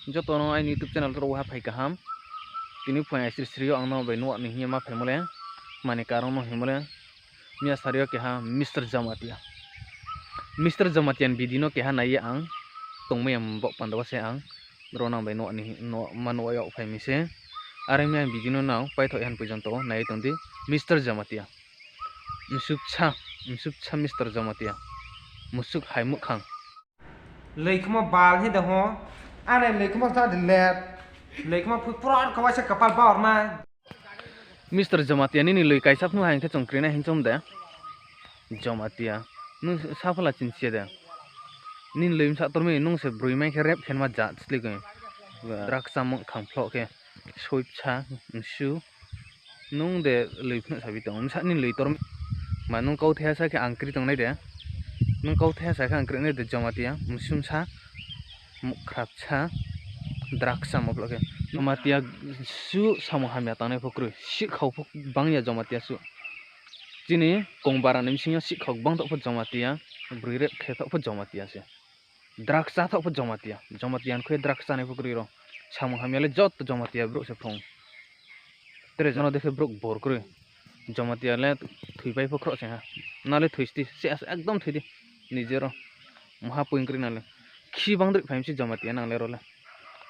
joto no ai YouTube channel ro ha phai kaham tini phai sri sri ang no bai no ni hima phemole mane karong no himole mia sario ke ha Mr. Jamatian bidino ke ha nai ang tongmayam bok pandawa se ang ronang bai no ni no manwa yok phai mi se are mia bidino naw paitho han pujanto nai tongdi Mr. Jamatia musuk cha Mr. Jamatia musuk haimuk khang leikma bal hi da ho ane leikma ta de let leikma puran ka wasa kapal bawr ma Mr. Jamatia ni loi kaisap nu hain the chongkrina hin chom da Jamatia nu safala chinsia da nin leim sa torme nung se brui mai kherep khenma ja tsli ko raksa mong khang phlo ke soip cha su nung de loi phna sabi tong sa nin loi torme ma nung kau thea sa ke angkri tong nai de nung kau thea sa ke angkri nai de Jamatia musum sa mukrap cha draksa moblo ke Jamatia su samo hamya tanai phokru si khau phok bangya Jamatia su chini kongbara nim singya si khau bang tok phok Jamatia brui re khe tok phok Jamatia se draksa tok phok Jamatia khoi draksa nai phokru ro samo hamya le jot Jamatia bro se phong tere jano dekhe bro bor kru Jamatia le thui pai phokro se ha nale thuisti se ekdom thuidi nijero maha poingkri nale khi bang drik phaimsi Jamatia nang le role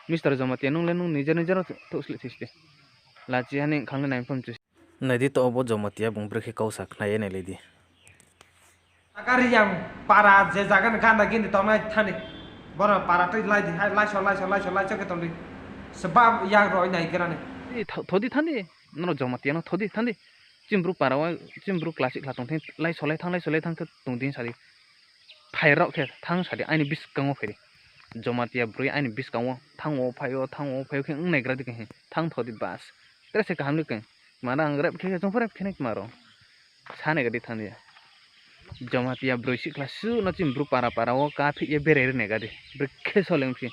Mr. Jamatia nung le nung nijer thusli thisti lachi haning khangle naim phom chu nadi to obo Jamatia bung brekhe kausak naye ne ledi akari yang para je jagan kan gini tonai thani bora para tai lai so ke tongdi sebab yang roi nai kerane thodi thandi no Jamatia no thodi thandi chimbru parawa chimbru classic latong thing lai solai thang tungdin sari phairok khe thang sari aini bis kango pheri Jamatia brui aini bis kango thango phayo khe ngnai gra dik he thang thodi bas trese kaham lik mana angrep khe jongfore khenek maro sane gadi thandi Jamatia brui si class su no chimbru para o ka phi ye bere ne gadi brekhe soleng phi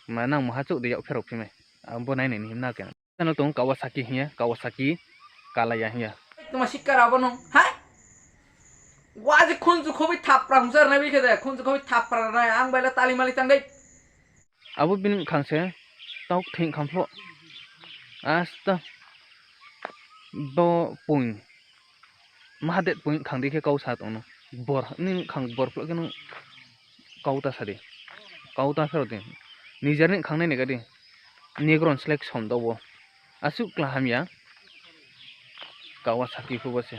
mana maha chok de yok pherok phi me ambo nai ne himna ke channel tong Kawasaki kalaya hiya তোমার শিক্ষার আবনো হ্যাঁ ওয়াজে খুনজু খুবই থাপড়া হুঁসার না বিখে দেয় খুনজু খুবই থাপড়া না আং বাইলা তালিমালি তাং দেই abo bin khangse tok thing khamplo asta bo pung mahadet pung khangdi khe kau sa tong no bor ning khang bor plo ke no kauta sari kauta phero din nijar ning khangnai ne gadi negron select som dawo asu kla hamya Kawasaki phubase